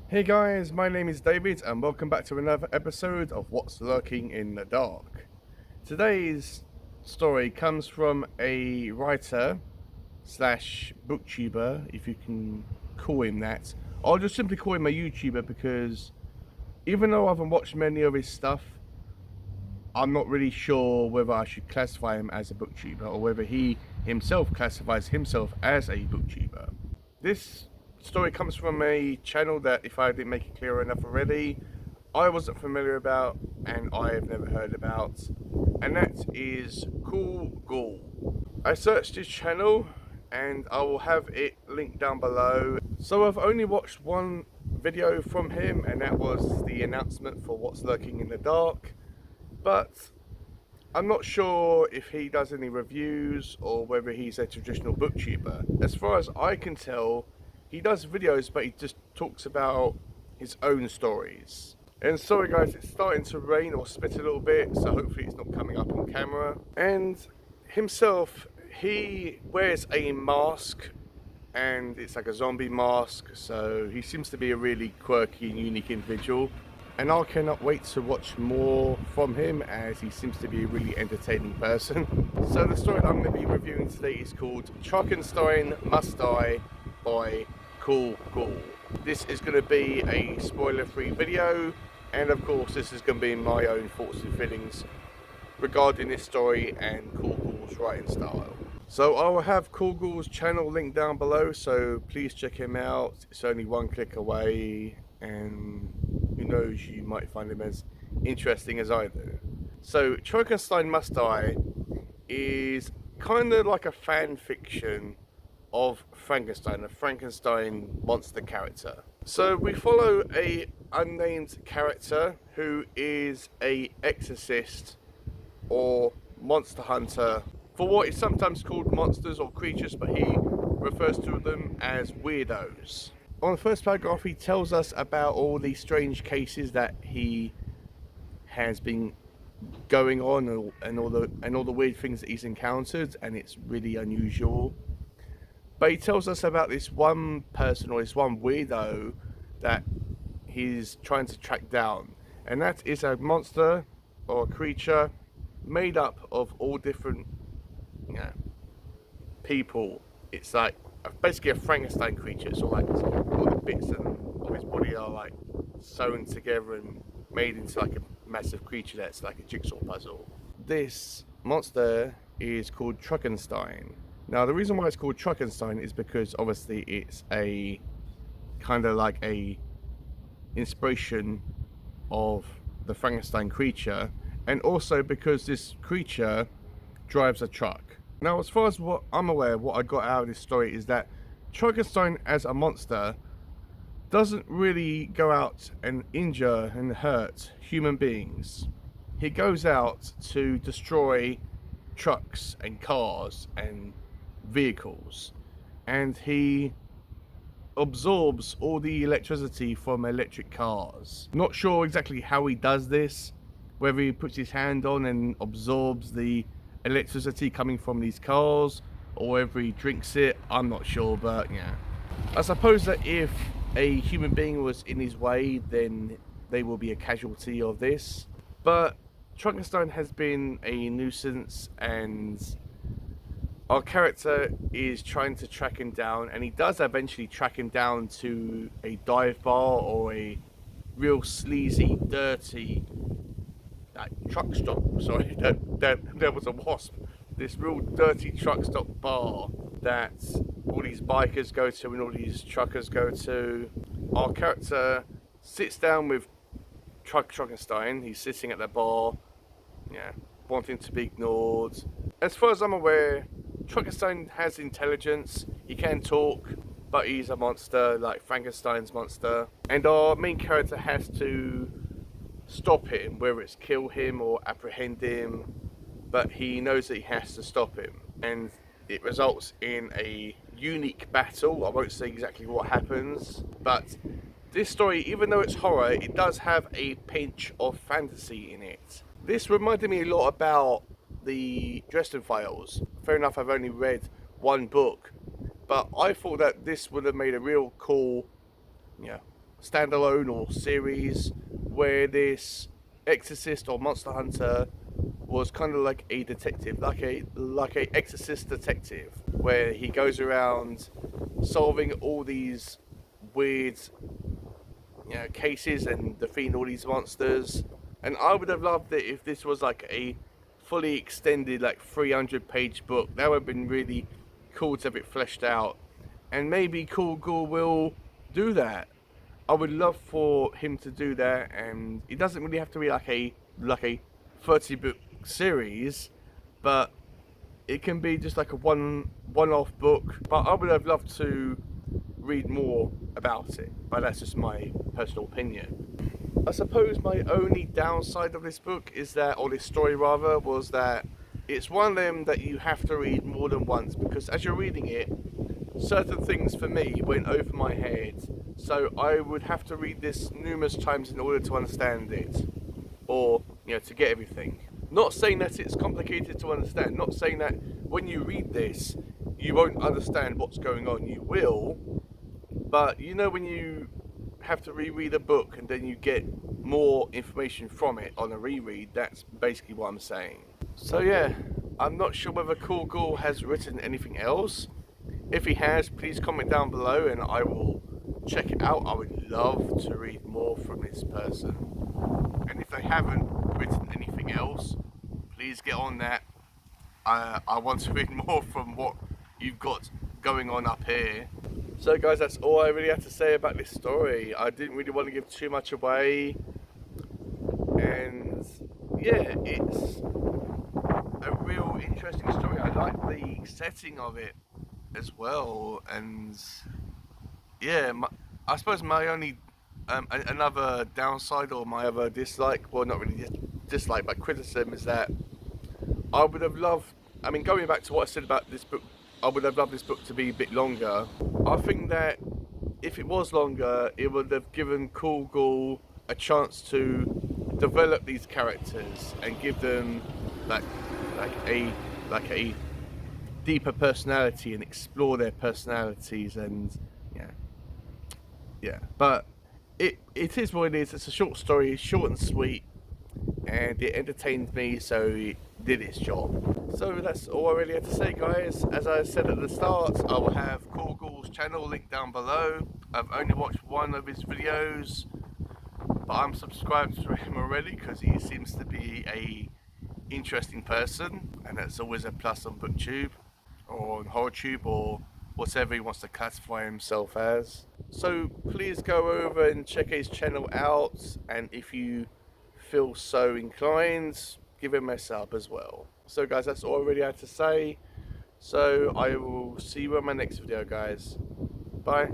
Hey guys, my name is David and welcome back to another episode of What's Lurking in the Dark. Today's story comes from a writer slash booktuber, if you can call him that. I'll just simply call him a YouTuber because even though I haven't watched many of his stuff, I'm not really sure whether I should classify him as a booktuber or whether he himself classifies himself as a booktuber. This story comes from a channel that, if I didn't make it clear enough already, I wasn't familiar about and I have never heard about, and that is Kool Ghoul. I searched his channel and I will have it linked down below. So I've only watched one video from him, and that was the announcement for What's Lurking in the Dark, but I'm not sure if he does any reviews or whether he's a traditional booktuber. As far as I can tell, he does videos, but he just talks about his own stories. And sorry guys, it's starting to rain or spit a little bit, so hopefully it's not coming up on camera. And himself, he wears a mask, and it's like a zombie mask, so he seems to be a really quirky and unique individual. And I cannot wait to watch more from him, as he seems to be a really entertaining person. So the story that I'm going to be reviewing today is called Truckenstein Must Die by Kool Ghoul. This is going to be a spoiler-free video, and of course this is going to be my own thoughts and feelings regarding this story and Kool Ghoul's writing style. So I will have Kool Ghoul's channel linked down below, so please check him out. It's only one click away, and who knows, you might find him as interesting as I do. So Truckenstein Must Die is kind of like a fan fiction of Frankenstein, a Frankenstein monster character. So we follow a unnamed character who is a exorcist or monster hunter for what is sometimes called monsters or creatures, but he refers to them as weirdos. On the first paragraph, he tells us about all these strange cases that he has been going on, and all the weird things that he's encountered, and it's really unusual. But he tells us about this one person, or this one weirdo, that he's trying to track down, and that is a monster or a creature made up of all different people. It's like basically a Frankenstein creature. So like all the bits of his body are like sewn together and made into like a massive creature that's like a jigsaw puzzle. This monster is called Truckenstein. Now the reason why it's called Truckenstein is because obviously it's a kind of like a inspiration of the Frankenstein creature, and also because this creature drives a truck. Now, as far as what I'm aware, what I got out of this story is that Truckenstein as a monster doesn't really go out and injure and hurt human beings. He goes out to destroy trucks and cars and vehicles, and he absorbs all the electricity from electric cars. Not sure exactly how he does this, whether he puts his hand on and absorbs the electricity coming from these cars, or whether he drinks it, I'm not sure, but yeah. I suppose that if a human being was in his way, then they will be a casualty of this. But Truckenstein has been a nuisance, and our character is trying to track him down, and he does eventually track him down to a dive bar, or a real sleazy, dirty truck stop. Sorry, there was a wasp. This real dirty truck stop bar that all these bikers go to and all these truckers go to. Our character sits down with Truckenstein. He's sitting at the bar, wanting to be ignored. As far as I'm aware, Truckenstein has intelligence. He can talk, but he's a monster, like Frankenstein's monster. And our main character has to stop him, whether it's kill him or apprehend him, but he knows that he has to stop him, and it results in a unique battle. I won't say exactly what happens, but this story, even though it's horror, it does have a pinch of fantasy in it. This reminded me a lot about the Dresden Files. Fair enough, I've only read one book, but I thought that this would have made a real cool standalone or series where this exorcist or monster hunter was kind of like a detective, like a exorcist detective, where he goes around solving all these weird, cases and defeating all these monsters. And I would have loved it if this was like a fully extended, like 300-page book. That would have been really cool to have it fleshed out. And maybe Kool Ghoul will do that. I would love for him to do that, and it doesn't really have to be like a 30-book series, but it can be just like a one-off book. But I would have loved to read more about it, but that's just my personal opinion. I suppose my only downside of this book is that, or this story rather, was that it's one of them that you have to read more than once, because as you're reading it, certain things for me went over my head, so I would have to read this numerous times in order to understand it, or to get everything. Not saying that it's complicated to understand, not saying that when you read this you won't understand what's going on. You will, but when you have to reread a book and then you get more information from it on a reread, that's basically what I'm saying. So yeah, I'm not sure whether Kool Ghoul has written anything else. If he has, please comment down below and I will check it out. I would love to read more from this person. And if they haven't written anything else, please get on that. I want to read more from what you've got going on up here. So guys, that's all I really have to say about this story. I didn't really want to give too much away. And yeah, it's a real interesting story. I like the setting of it as well, and yeah, I suppose my only another downside, or my other dislike, well, not really dislike but criticism, is that I would have loved, going back to what I said about this book, I would have loved this book to be a bit longer. I think that if it was longer, it would have given Kool Ghoul a chance to develop these characters and give them like a deeper personality and explore their personalities. And yeah, but it is what it is. It's a short story, short and sweet, and it entertained me, so it did its job. So that's all I really had to say, guys. As I said at the start, I will have Kool Ghoul's channel linked down below. I've only watched one of his videos, but I'm subscribed to him already because he seems to be a interesting person, and that's always a plus on BookTube or on HorrorTube or whatever he wants to classify himself as. So please go over and check his channel out, and if you feel so inclined, give him a sub as well. So guys, that's all I really had to say. So I will see you in my next video, guys. Bye.